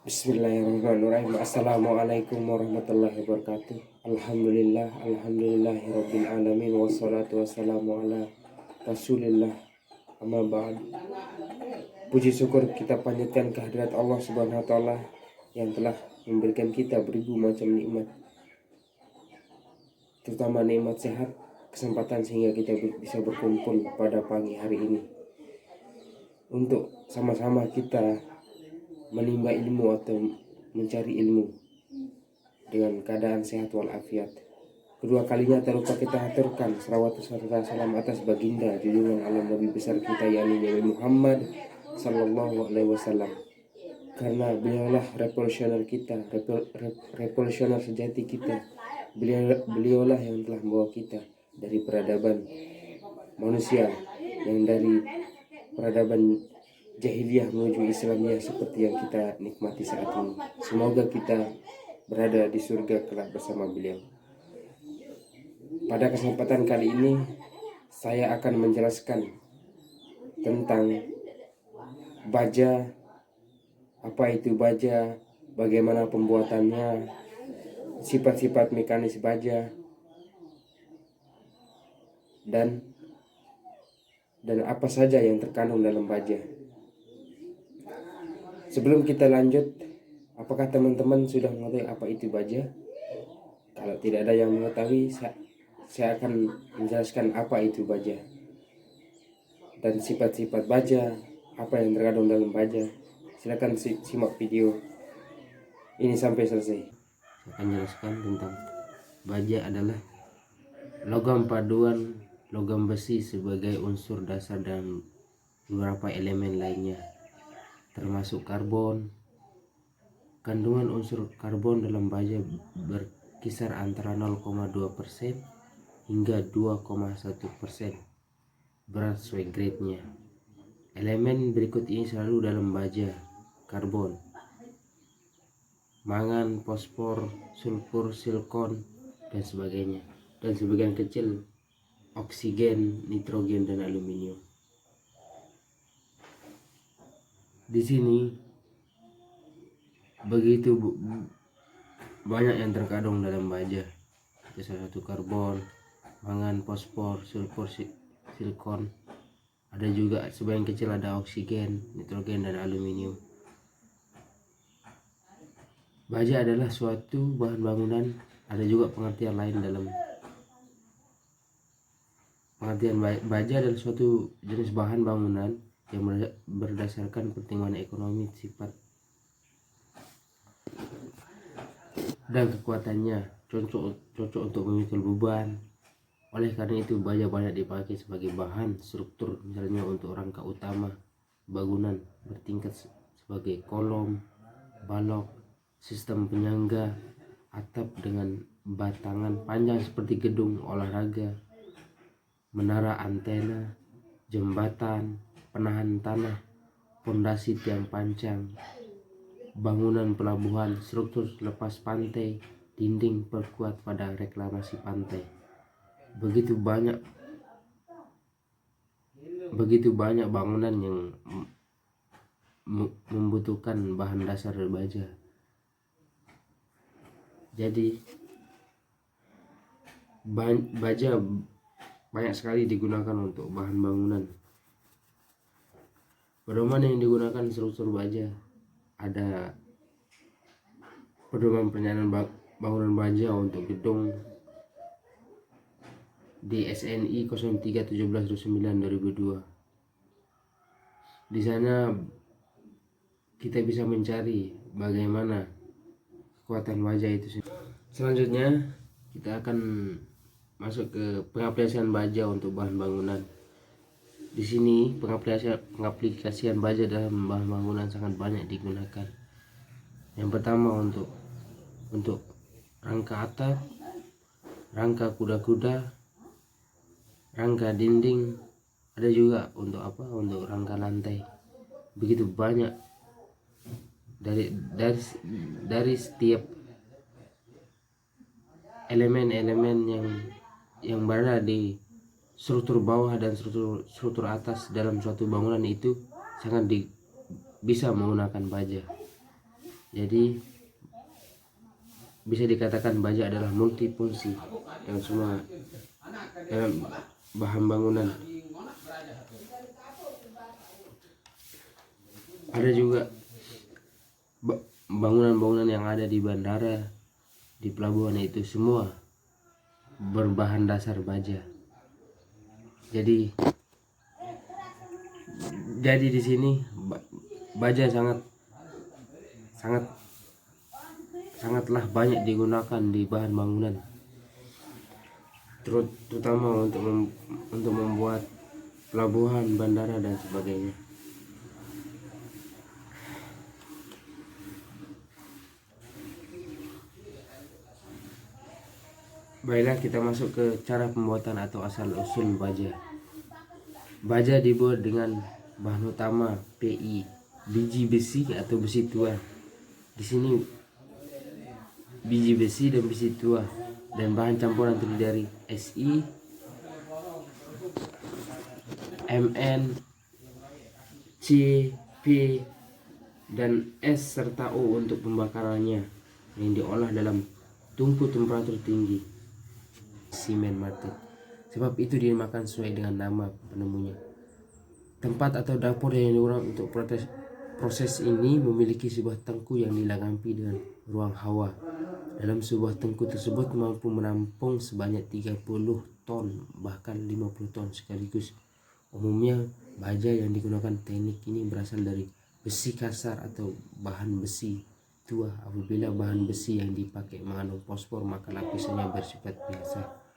Bismillahirrahmanirrahim. Assalamualaikum warahmatullahi wabarakatuh. Alhamdulillahirabbil alamin wassalatu wassalamu ala Rasulillah. Amma ba'd. Puji syukur kita panjatkan kehadirat Allah Subhanahu wa taala yang telah memberikan kita beribu macam nikmat. Terutama nikmat sehat, kesempatan sehingga kita bisa berkumpul pada pagi hari ini untuk sama-sama kita menimba ilmu atau mencari ilmu dengan keadaan sehat walafiat. Kedua kalinya tak lupa kita haturkan salawat serta salam atas baginda junjungan alam Nabi besar kita yakni Nabi Muhammad sallallahu alaihi wasallam, karena beliaulah revolusioner kita, revolusioner sejati kita. Beliaulah yang telah membawa kita dari peradaban manusia yang dari peradaban jahiliyah menuju Islamiyah seperti yang kita nikmati saat ini. Semoga kita berada di surga kelak bersama beliau. Pada kesempatan kali ini saya akan menjelaskan tentang baja, apa itu baja, bagaimana pembuatannya, sifat-sifat mekanis baja, dan apa saja yang terkandung dalam baja. Sebelum kita lanjut, apakah teman-teman sudah mengetahui apa itu baja? Kalau tidak ada yang mengetahui, saya akan menjelaskan apa itu baja dan sifat-sifat baja, apa yang terkandung dalam baja. Silakan simak video ini sampai selesai. Saya akan jelaskan tentang baja adalah logam paduan logam besi sebagai unsur dasar dan beberapa elemen lainnya, termasuk karbon. Kandungan unsur karbon dalam baja berkisar antara 0,2% hingga 2,1%, berat sesuai grade-nya. Elemen berikut ini selalu dalam baja: karbon, mangan, fosfor, sulfur, silikon, dan sebagainya, dan sebagian kecil oksigen, nitrogen, dan aluminium. Di sini begitu banyak yang terkandung dalam baja. Salah satu karbon, mangan, fosfor, sulfur, silikon. Ada juga sebagian kecil ada oksigen, nitrogen, dan aluminium. Baja adalah suatu bahan bangunan. Ada juga pengertian lain dalam pengertian baja adalah suatu jenis bahan bangunan yang berdasarkan pertimbangan ekonomi, sifat, dan kekuatannya cocok untuk memikul beban. Oleh karena itu baja banyak dipakai sebagai bahan struktur, misalnya untuk rangka utama bangunan bertingkat sebagai kolom, balok, sistem penyangga, atap dengan batangan panjang seperti gedung olahraga, menara antena, jembatan, penahan tanah, fondasi tiang pancang, bangunan pelabuhan, struktur lepas pantai, dinding perkuat pada reklamasi pantai. Begitu banyak bangunan yang membutuhkan bahan dasar baja. Jadi baja banyak sekali digunakan untuk bahan bangunan. Pedoman yang digunakan struktur baja ada pedoman perencanaan bangunan baja untuk gedung di SNI 031729/2002. Di sana kita bisa mencari bagaimana kekuatan baja itu. Selanjutnya kita akan masuk ke pengaplikasian baja untuk bahan bangunan. Di sini pengaplikasian baja dalam bahan bangunan sangat banyak digunakan. Yang pertama untuk rangka atap, rangka kuda-kuda, rangka dinding, ada juga untuk rangka lantai. Begitu banyak dari setiap elemen-elemen yang berada di struktur bawah dan struktur atas dalam suatu bangunan itu sangat bisa menggunakan baja. Jadi bisa dikatakan baja adalah multifungsi yang semua dalam bahan bangunan. Ada juga bangunan-bangunan yang ada di bandara, di pelabuhan, itu semua berbahan dasar baja. Jadi di sini baja sangatlah banyak digunakan di bahan bangunan, terutama untuk membuat pelabuhan, bandara dan sebagainya. Baiklah, kita masuk ke cara pembuatan atau asal usul baja. Baja dibuat dengan bahan utama PI, biji besi atau besi tua. Di sini biji besi dan besi tua, dan bahan campuran terdiri dari Si, Mn, C, P, dan S serta O untuk pembakarannya, yang diolah dalam tungku temperatur tinggi, semen mati. Sebab itu dinamakan sesuai dengan nama penemunya. Tempat atau dapur yang digunakan untuk proses ini memiliki sebuah tengku yang dilengkapi dengan ruang hawa. Dalam sebuah tengku tersebut mampu menampung sebanyak 30 ton bahkan 50 ton sekaligus. Umumnya baja yang digunakan teknik ini berasal dari besi kasar atau bahan besi tua. Apabila bahan besi yang dipakai mengandung fosfor, maka lapisannya bersifat biasa.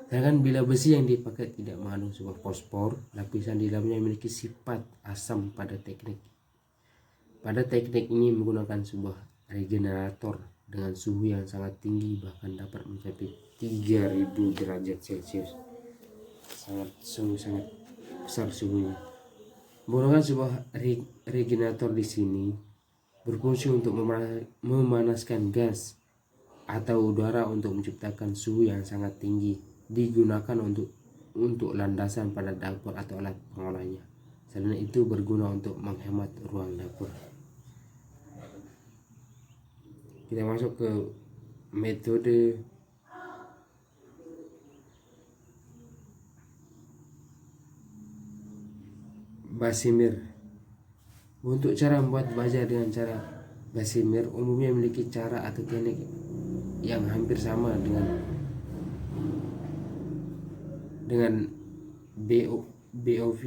Sedangkan bila besi yang dipakai tidak mengandung sebuah fosfor, lapisan di dalamnya memiliki sifat asam. Pada teknik ini menggunakan sebuah regenerator dengan suhu yang sangat tinggi, bahkan dapat mencapai 3000 derajat Celcius. Sangat besar suhunya. Menggunakan sebuah regenerator di sini berfungsi untuk memanaskan gas atau udara untuk menciptakan suhu yang sangat tinggi. Digunakan untuk landasan pada dapur atau alat pengolahnya. Selain itu berguna untuk menghemat ruang dapur. Kita masuk ke metode Basimir. Untuk cara membuat baja dengan cara Basimir umumnya memiliki cara atau teknik yang hampir sama dengan BOV.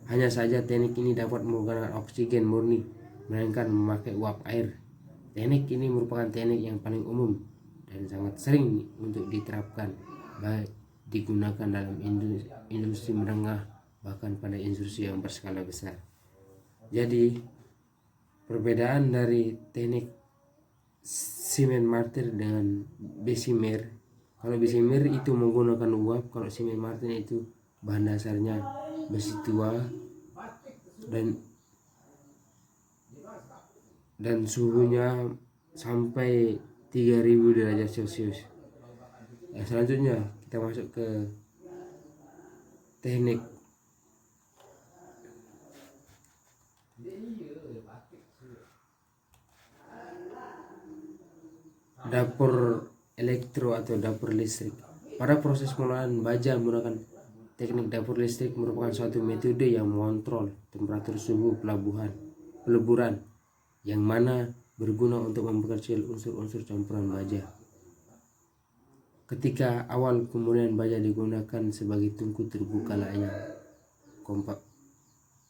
Hanya saja teknik ini dapat menggunakan oksigen murni melainkan memakai uap air. Teknik ini merupakan teknik yang paling umum dan sangat sering untuk diterapkan, baik digunakan dalam industri menengah bahkan pada industri yang berskala besar. Jadi perbedaan dari teknik semen martir dengan Bessemer, kalau Bessemer itu menggunakan uap, kalau semen martir itu bahan dasarnya besi tua dan suhunya sampai 3000 derajat Celcius. Selanjutnya kita masuk ke teknik dapur elektro atau dapur listrik. Pada proses pengolahan baja menggunakan teknik dapur listrik merupakan suatu metode yang mengontrol temperatur suhu peleburan, yang mana berguna untuk memperkecil unsur-unsur campuran baja. Ketika awal pemurnian baja digunakan sebagai tungku terbuka layar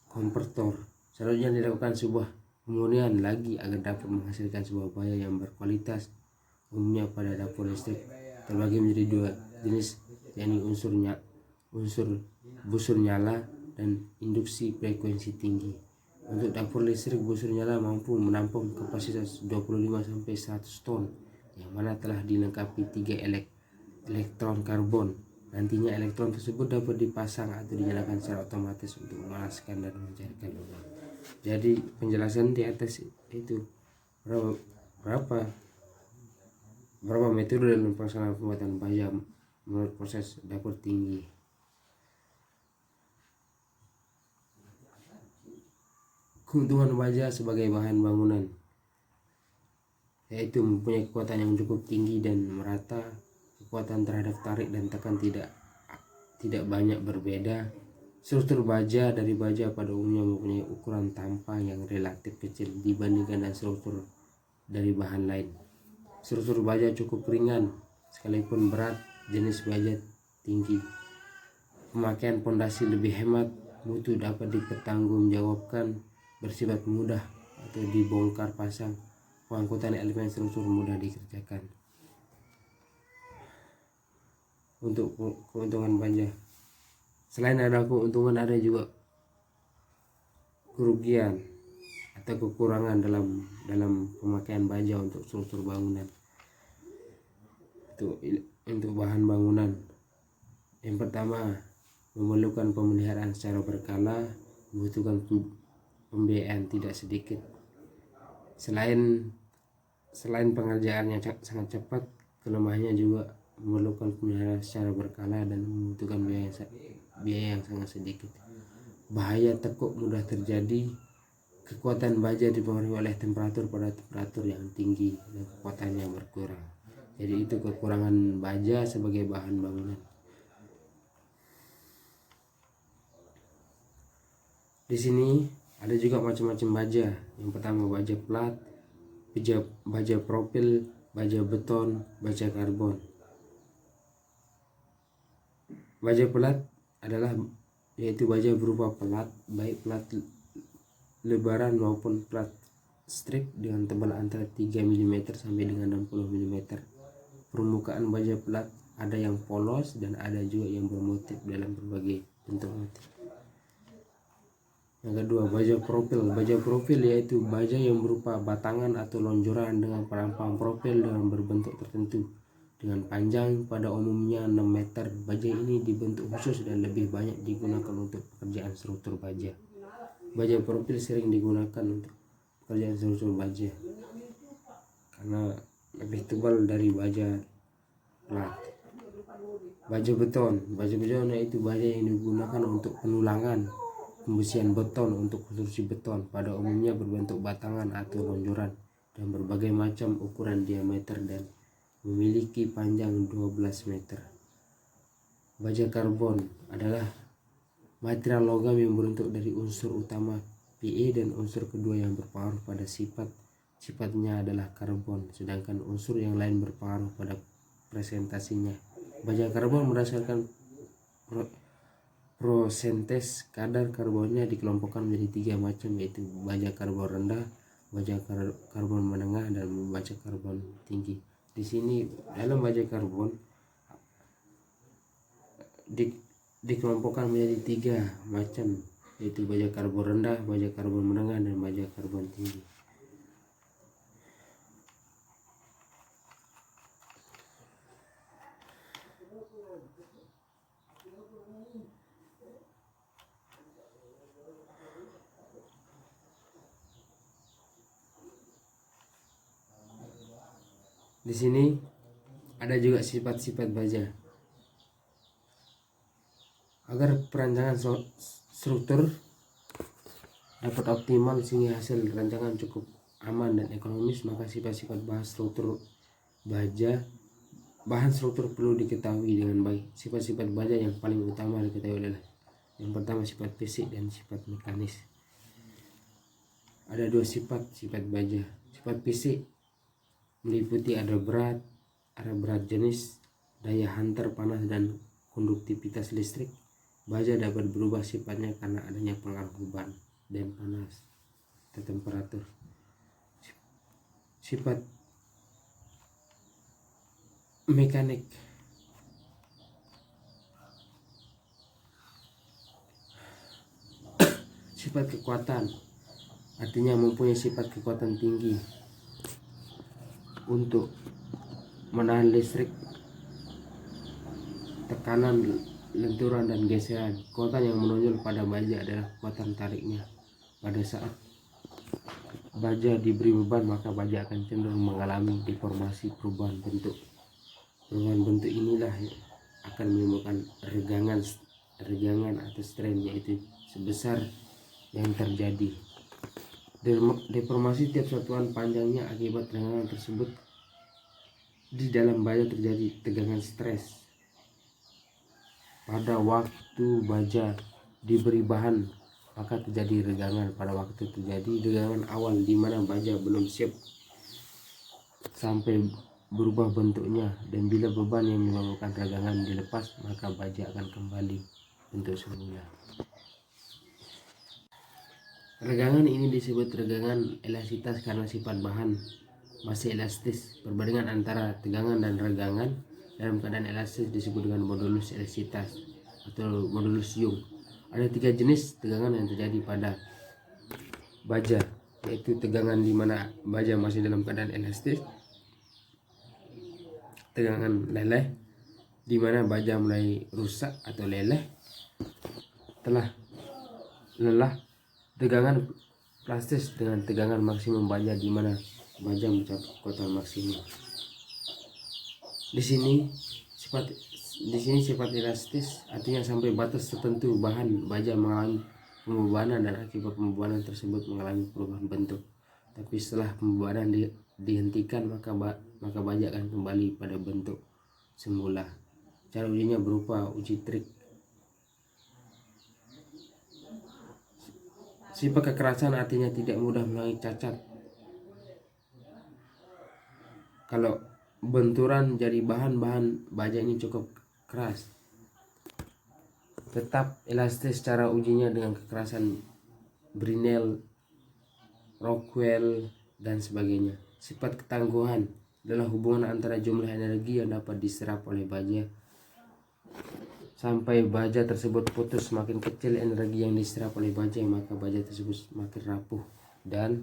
konvertor. Selanjutnya dilakukan sebuah pemurnian lagi agar dapat menghasilkan sebuah baja yang berkualitas. Umumnya pada dapur listrik terbagi menjadi dua jenis, yakni unsur busur nyala dan induksi frekuensi tinggi. Untuk dapur listrik busur nyala mampu menampung kapasitas 25-100 ton, yang mana telah dilengkapi 3 elektron karbon. Nantinya elektron tersebut dapat dipasang atau dinyalakan secara otomatis untuk memanaskan dan mencairkan lubang. Jadi penjelasan di atas itu berapa metode dalam pelaksanaan pembuatan baja menurut proses dapur tinggi. Keuntungan baja sebagai bahan bangunan. yaitu mempunyai kekuatan yang cukup tinggi dan merata. Kekuatan terhadap tarik dan tekan tidak banyak berbeda. Struktur baja dari baja pada umumnya mempunyai ukuran tampang yang relatif kecil dibandingkan dengan struktur dari bahan lain. Struktur baja cukup ringan sekalipun berat jenis baja tinggi. Pemakaian pondasi lebih hemat, mutu dapat dipertanggungjawabkan, bersifat mudah atau dibongkar pasang. Pengangkutan elemen struktur mudah dikerjakan. Untuk keuntungan baja, selain ada keuntungan ada juga kerugian atau kekurangan dalam pemakaian baja untuk struktur bangunan. Untuk bahan bangunan, yang pertama memerlukan pemeliharaan secara berkala, membutuhkan pembiayaan tidak sedikit. Selain pengerjaannya sangat cepat, kelemahannya juga memerlukan pemeliharaan secara berkala dan membutuhkan biaya yang sangat sedikit. Bahaya tekuk mudah terjadi. Kekuatan baja dipengaruhi oleh temperatur yang tinggi dan kekuatannya berkurang. Jadi itu kekurangan baja sebagai bahan bangunan. Di sini ada juga macam-macam baja. Yang pertama baja plat, baja profil, baja beton, baja karbon. Baja plat adalah yaitu baja berupa plat, baik plat lebaran maupun plat strip dengan tebal antara 3 mm sampai dengan 60 mm. Permukaan baja plat ada yang polos dan ada juga yang bermotif dalam berbagai bentuk motif. Yang kedua, baja profil. Baja profil yaitu baja yang berupa batangan atau lonjoran dengan perampang profil dengan berbentuk tertentu dengan panjang pada umumnya 6 meter. Baja ini dibentuk khusus dan lebih banyak digunakan untuk pekerjaan struktur baja. Baja profil sering digunakan untuk pekerjaan struktur baja karena lebih tebal dari baja plat. Baja beton. Baja beton yaitu baja yang digunakan untuk penulangan pembesian beton untuk konstruksi beton, pada umumnya berbentuk batangan atau lonjoran dan berbagai macam ukuran diameter dan memiliki panjang 12 meter. Baja karbon adalah material logam yang berbentuk dari unsur utama Pe dan unsur kedua yang berpengaruh pada sifatnya adalah karbon, sedangkan unsur yang lain berpengaruh pada presentasinya. Baja karbon berdasarkan prosentase kadar karbonnya dikelompokkan menjadi 3 macam, yaitu baja karbon rendah, baja karbon menengah, dan baja karbon tinggi. Di sini dalam baja karbon dikelompokkan menjadi 3 macam, yaitu baja karbon rendah, baja karbon menengah, dan baja karbon tinggi. Di sini ada juga sifat-sifat baja. Agar perancangan struktur dapat optimal sehingga hasil rancangan cukup aman dan ekonomis, maka sifat-sifat bahan struktur perlu diketahui dengan baik. Sifat-sifat baja yang paling utama diketahui adalah yang pertama sifat fisik dan sifat mekanis. Ada 2 sifat baja. Sifat fisik meliputi ada berat jenis, daya hantar panas, dan konduktivitas listrik. Baja dapat berubah sifatnya karena adanya pengaruh beban dan panas atau temperatur. Sifat mekanik. Sifat kekuatan artinya mempunyai sifat kekuatan tinggi untuk menahan listrik, tekanan, lenturan, dan geseran. Kekuatan yang menonjol pada baja adalah kekuatan tariknya. Pada saat baja diberi beban, maka baja akan cenderung mengalami deformasi, perubahan bentuk. Perubahan bentuk inilah yang akan menimbulkan regangan atau strain, yaitu sebesar yang terjadi. Deformasi tiap satuan panjangnya akibat tegangan tersebut. Di dalam baja terjadi tegangan stres. Pada waktu baja diberi bahan, maka terjadi regangan. Pada waktu terjadi regangan awal di mana baja belum siap sampai berubah bentuknya, dan bila beban yang menyebabkan regangan dilepas, maka baja akan kembali bentuk semula. Regangan ini disebut regangan elastisitas karena sifat bahan masih elastis. Perbandingan antara tegangan dan regangan dalam keadaan elastis disebut dengan modulus elastisitas atau modulus Young. Ada 3 jenis tegangan yang terjadi pada baja, yaitu tegangan di mana baja masih dalam keadaan elastis, tegangan leleh di mana baja mulai rusak atau leleh telah lelah, tegangan plastis dengan tegangan maksimum baja di mana baja mencapai kekuatan maksimum. Di sini sifat elastis artinya sampai batas tertentu bahan baja mengalami pembebanan dan akibat pembebanan tersebut mengalami perubahan bentuk. Tapi setelah pembebanan dihentikan, maka baja akan kembali pada bentuk semula. Cara ujinya berupa uji trik. Sifat kekerasan artinya tidak mudah mengalami cacat. Kalau benturan jadi bahan-bahan baja ini cukup keras. Tetap elastis. Cara ujinya dengan kekerasan Brinell, Rockwell, dan sebagainya. Sifat ketangguhan adalah hubungan antara jumlah energi yang dapat diserap oleh baja sampai baja tersebut putus. Semakin kecil energi yang diserap oleh baja, maka baja tersebut semakin rapuh, dan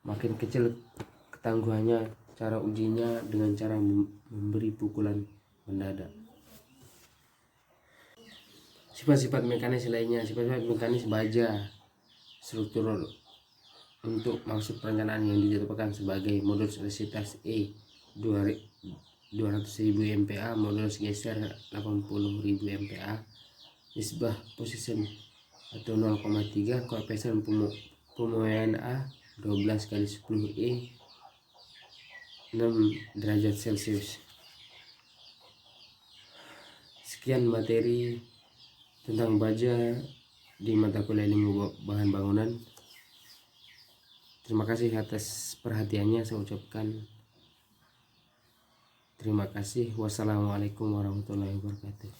makin kecil ketangguhannya. Cara ujinya dengan cara memberi pukulan mendadak. Sifat-sifat mekanis lainnya. Sifat-sifat mekanis baja struktural untuk maksud perencanaan yang ditetapkan sebagai modulus elastisitas E 200.000 MPa, modulus geser 80.000 MPa, nisbah position atau 0,3, koefisien pemuaian A 12 kali 10 E 6 derajat Celcius. Sekian materi tentang baja di mata kuliah ilmu bahan bangunan. Terima kasih atas perhatiannya. Saya ucapkan terima kasih. Wassalamualaikum warahmatullahi wabarakatuh.